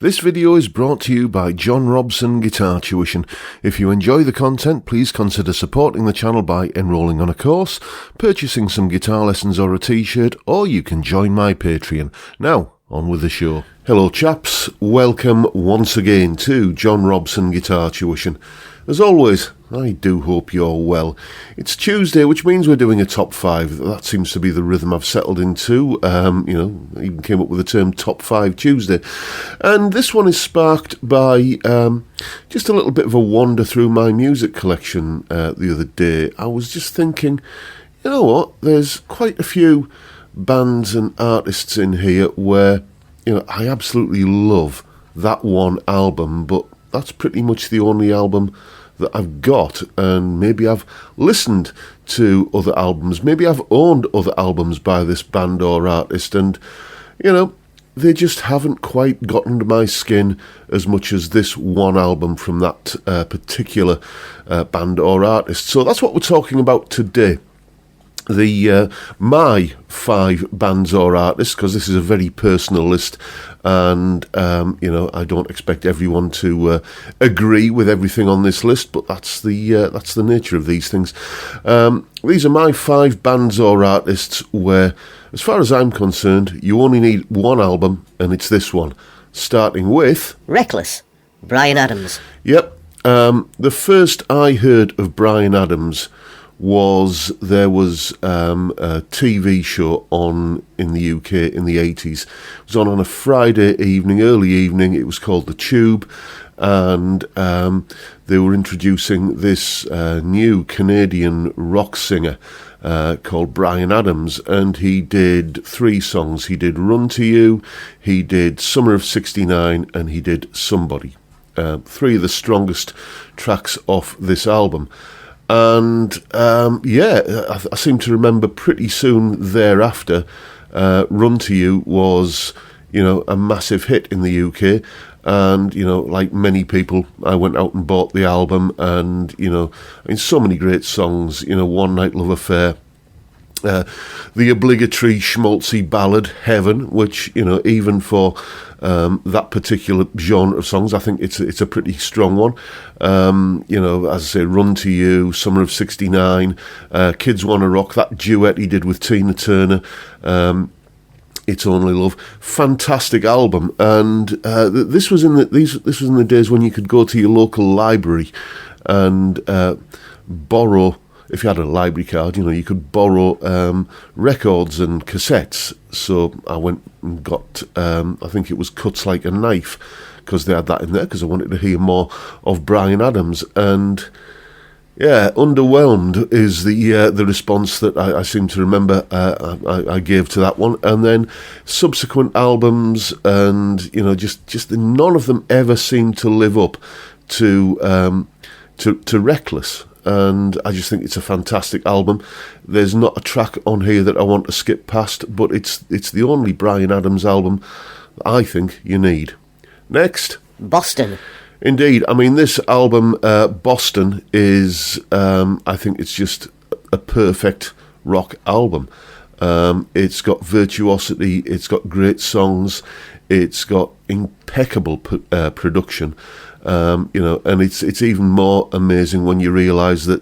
This video is brought to you by John Robson Guitar Tuition. If you enjoy the content, please consider supporting the channel by enrolling on a course, purchasing some guitar lessons or a t-shirt, or you can join my Patreon. Now, on with the show. Hello chaps, welcome once again to John Robson Guitar Tuition. As always, I do hope you're well. It's Tuesday, which means we're doing a top 5. That seems to be the rhythm I've settled into. I even came up with the term Top 5 Tuesday. And this one is sparked by just a little bit of a wander through my music collection the other day. I was just thinking, you know what, there's quite a few bands and artists in here where, I absolutely love that one album, but that's pretty much the only album that I've got, and maybe I've listened to other albums, maybe I've owned other albums by this band or artist, and, they just haven't quite got under my skin as much as this one album from that particular band or artist. So that's what we're talking about today. My 5 bands or artists, because this is a very personal list, and I don't expect everyone to agree with everything on this list, but that's the nature of these things. These are my 5 bands or artists where, as far as I'm concerned, you only need one album, and it's this one, starting with Reckless, Bryan Adams. Yep. The first I heard of Bryan Adams there was a TV show on in the UK in the 80s. It was on a Friday evening, early evening. It was called The Tube, and they were introducing this new Canadian rock singer called Bryan Adams, and he did 3 songs. He did Run to You, he did Summer of '69, and he did Somebody. 3 of the strongest tracks off this album. And, I seem to remember pretty soon thereafter, Run to You was, a massive hit in the UK. And, like many people, I went out and bought the album, and, so many great songs, One Night Love Affair, the obligatory schmaltzy ballad, Heaven, which, even for that particular genre of songs, I think it's a pretty strong one. As I say, Run to You, Summer of '69, Kids Wanna Rock, that duet he did with Tina Turner, It's Only Love, fantastic album. And this was in the days when you could go to your local library and borrow. If you had a library card, you could borrow records and cassettes. So I went and got, I think it was Cuts Like a Knife, because they had that in there, because I wanted to hear more of Bryan Adams. And, underwhelmed is the response that I seem to remember I gave to that one. And then subsequent albums, and, just none of them ever seemed to live up to Reckless. And I just think it's a fantastic album. There's not a track on here that I want to skip past, but it's the only Bryan Adams album I think you need. Next. Boston. Indeed. I mean, this album, Boston, is, I think it's just a perfect rock album. It's got virtuosity, it's got great songs, it's got impeccable production. And it's even more amazing when you realise that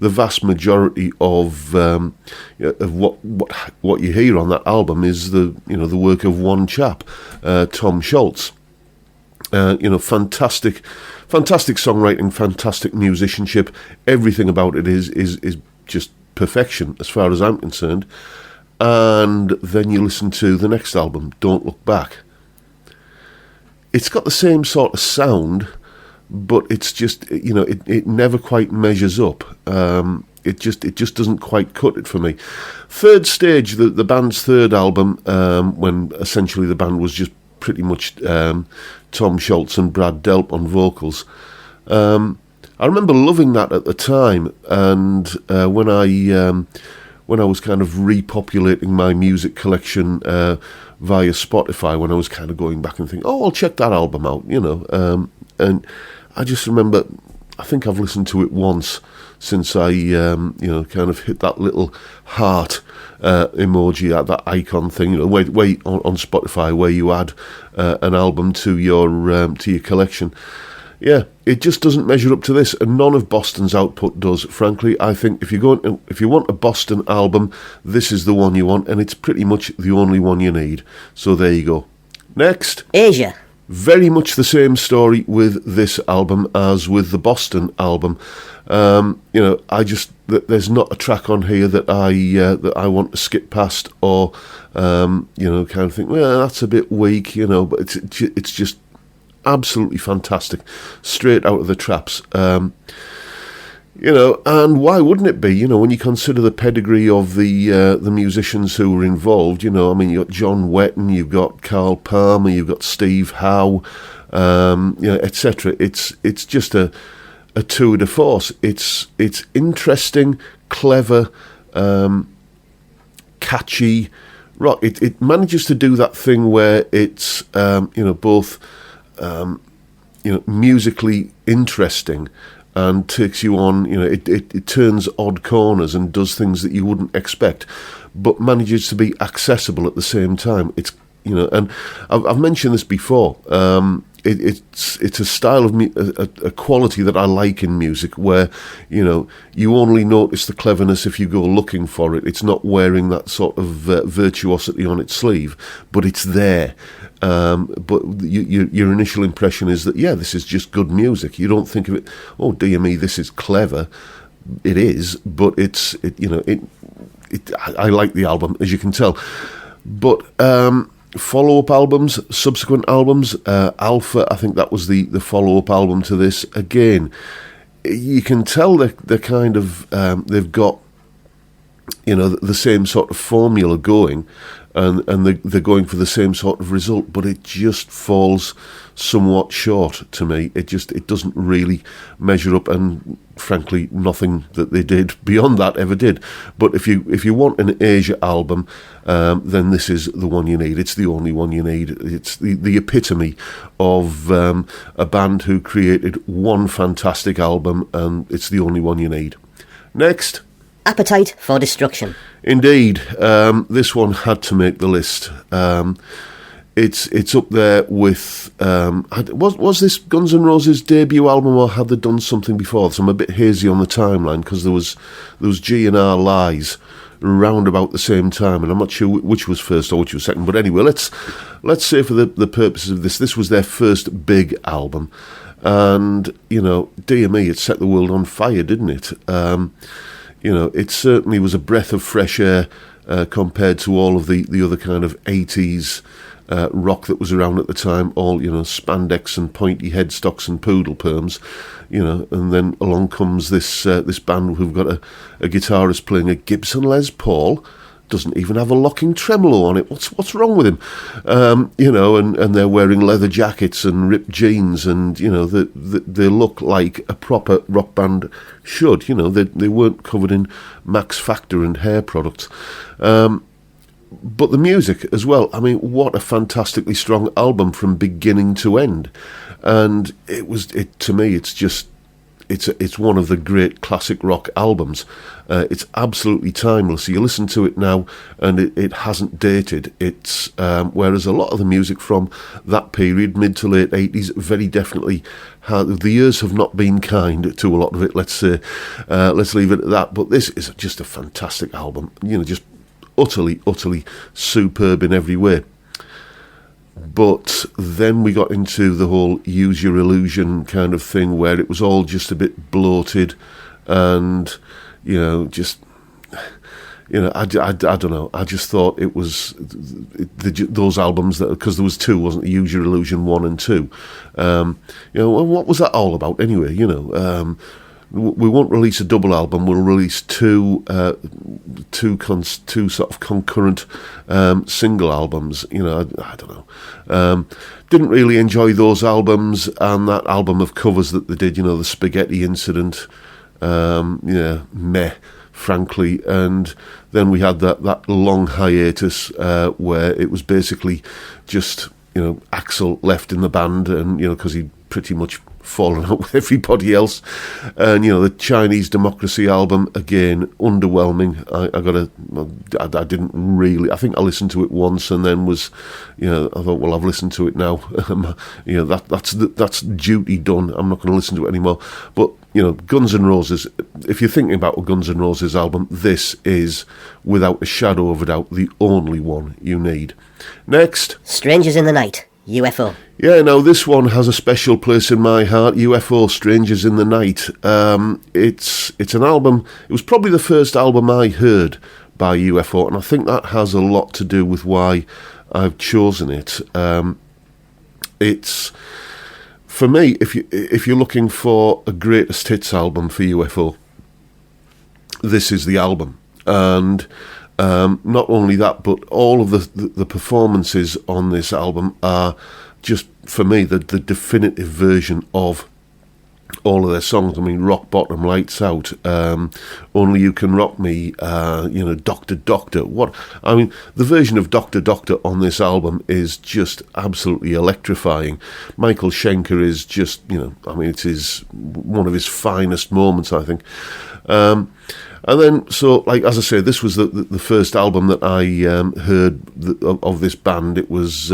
the vast majority of what you hear on that album is the work of one chap, Tom Scholz. Fantastic songwriting, fantastic musicianship. Everything about it is just perfection as far as I'm concerned. And then you listen to the next album, Don't Look Back. It's got the same sort of sound, but it's just, it never quite measures up. It just doesn't quite cut it for me. Third Stage, the band's third album, when essentially the band was just pretty much Tom Scholz and Brad Delp on vocals. I remember loving that at the time, and when I was kind of repopulating my music collection via Spotify, when I was kind of going back and thinking, I'll check that album out, and I just remember I think I've listened to it once since I, kind of hit that little heart emoji, that icon thing, where on Spotify, where you add an album to your collection. Yeah, it just doesn't measure up to this, and none of Boston's output does. Frankly, I think if you want a Boston album, this is the one you want, and it's pretty much the only one you need. So there you go. Next, Asia. Very much the same story with this album as with the Boston album. There's not a track on here that I want to skip past or kind of think, well, that's a bit weak, but it's just absolutely fantastic, straight out of the traps. And why wouldn't it be? When you consider the pedigree of the musicians who were involved, you've got John Wetton, you've got Carl Palmer, you've got Steve Howe, etc. It's just a tour de force. It's interesting, clever, catchy rock. It manages to do that thing where it's both musically interesting and takes you on, it turns odd corners and does things that you wouldn't expect, but manages to be accessible at the same time. It's, and I've mentioned this before, it's a style of a quality that I like in music where, you only notice the cleverness if you go looking for it. It's not wearing that sort of virtuosity on its sleeve, but it's there. But your initial impression is that, yeah, this is just good music. You don't think of it, oh dear me, this is clever. It is, but I like the album, as you can tell. But follow-up albums, subsequent albums, Alpha, I think that was the follow-up album to this. Again, you can tell they're kind of, they've got, the same sort of formula going, and they're going for the same sort of result, but it just falls somewhat short to me. It doesn't really measure up, and frankly, nothing that they did beyond that ever did. But if you want an Asia album, then this is the one you need. It's the only one you need. It's the epitome of a band who created one fantastic album, and it's the only one you need. Next. Appetite for Destruction. Indeed, this one had to make the list. It's up there with was this Guns N' Roses' debut album, or had they done something before? So I'm a bit hazy on the timeline, because there was G&R Lies round about the same time, and I'm not sure which was first or which was second. But anyway, let's say for the purposes of this was their first big album, and dear me, it set the world on fire, didn't it? It certainly was a breath of fresh air compared to all of the other kind of 80s rock that was around at the time, all, spandex and pointy headstocks and poodle perms, and then along comes this band who've got a guitarist playing a Gibson Les Paul, doesn't even have a locking tremolo on it. What's wrong with him? And they're wearing leather jackets and ripped jeans, and they look like a proper rock band should. They weren't covered in Max Factor and hair products. But the music as well. I mean, what a fantastically strong album from beginning to end. And to me, it's just. It's one of the great classic rock albums. It's absolutely timeless. You listen to it now, and it hasn't dated. It's whereas a lot of the music from that period, mid to late 80s, very definitely the years have not been kind to a lot of it. Let's say, let's leave it at that. But this is just a fantastic album. Just utterly superb in every way. But then we got into the whole Use Your Illusion kind of thing, where it was all just a bit bloated, and I don't know. I just thought it was those albums that, because there was two, wasn't it? Use Your Illusion 1 and 2. What was that all about anyway? We won't release a double album. We'll release two sort of concurrent single albums. I don't know. Didn't really enjoy those albums, and that album of covers that they did. The Spaghetti Incident. Meh, frankly. And then we had that long hiatus where it was basically just Axl left in the band, and because he pretty much fallen out with everybody else. And, the Chinese Democracy album, again, underwhelming. I didn't really, I think I listened to it once and then was, I thought, well, I've listened to it now. That's duty done. I'm not going to listen to it anymore. But, Guns N' Roses, if you're thinking about a Guns N' Roses album, this is, without a shadow of a doubt, the only one you need. Next. Strangers in the Night, UFO. Yeah, now this one has a special place in my heart. UFO, Strangers in the Night. It's an album. It was probably the first album I heard by UFO, and I think that has a lot to do with why I've chosen it. It's, for me, if you're looking for a greatest hits album for UFO, this is the album. And not only that, but all of the performances on this album are just, for me, the definitive version of all of their songs. I mean, Rock Bottom, Lights Out, Only You Can Rock Me, Doctor Doctor. The version of Doctor Doctor on this album is just absolutely electrifying. Michael Schenker is just, it is one of his finest moments, I think. And then, so, as I say, this was the first album that I heard of this band. It was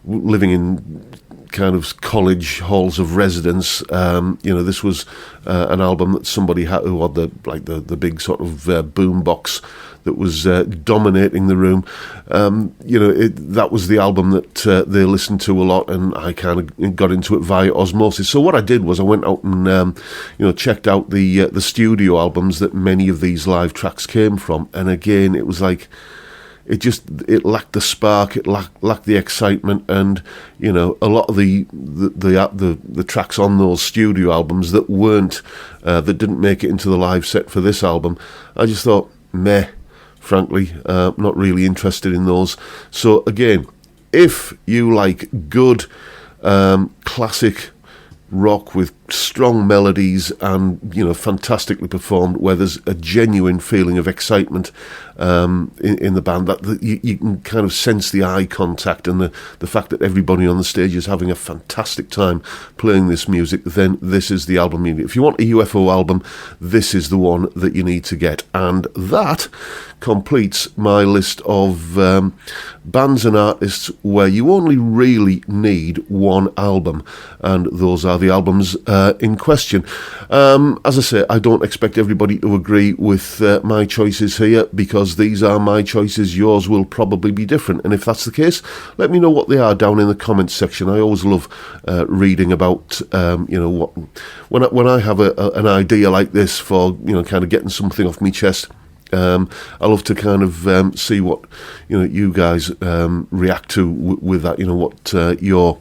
living in kind of college halls of residence. This was an album that somebody had who had the big sort of boom box that was dominating the room. That was the album that they listened to a lot, and I kind of got into it via osmosis. So what I did was I went out and checked out the studio albums that many of these live tracks came from, and again it was like it lacked the spark, it lacked the excitement, and a lot of the tracks on those studio albums that weren't that didn't make it into the live set for this album, I just thought, meh, frankly, not really interested in those. So again, if you like good classic rock with strong melodies and fantastically performed, where there's a genuine feeling of excitement in the band, that you can kind of sense the eye contact and the fact that everybody on the stage is having a fantastic time playing this music, then this is the album you need. If you want a UFO album, this is the one that you need to get. And that completes my list of bands and artists where you only really need one album, and those are the albums in question. As I say, I don't expect everybody to agree with my choices here, because these are my choices. Yours will probably be different, and if that's the case, let me know what they are down in the comments section. I always love reading about what when I have an idea like this for kind of getting something off my chest. I love to kind of see what you guys react to with that. What your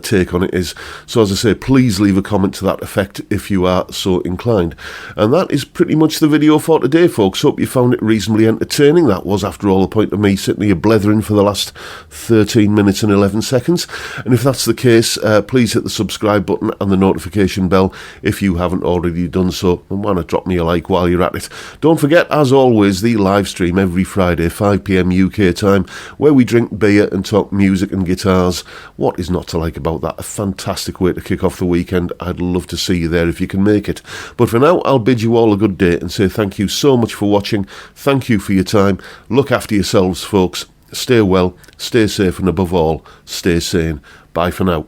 take on it is. So as I say, please leave a comment to that effect if you are so inclined. And that is pretty much the video for today, folks. Hope you found it reasonably entertaining. That was, after all, the point of me sitting here blethering for the last 13 minutes and 11 seconds. And if that's the case, please hit the subscribe button and the notification bell if you haven't already done so. And why not drop me a like while you're at it. Don't forget, as always, the live stream every Friday, 5 p.m. UK time, where we drink beer and talk music and guitars. What is not to like about that? A fantastic way to kick off the weekend. I'd love to see you there if you can make it. But for now, I'll bid you all a good day and say thank you so much for watching. Thank you for your time. Look after yourselves, folks. Stay well, stay safe, and above all, stay sane. Bye for now.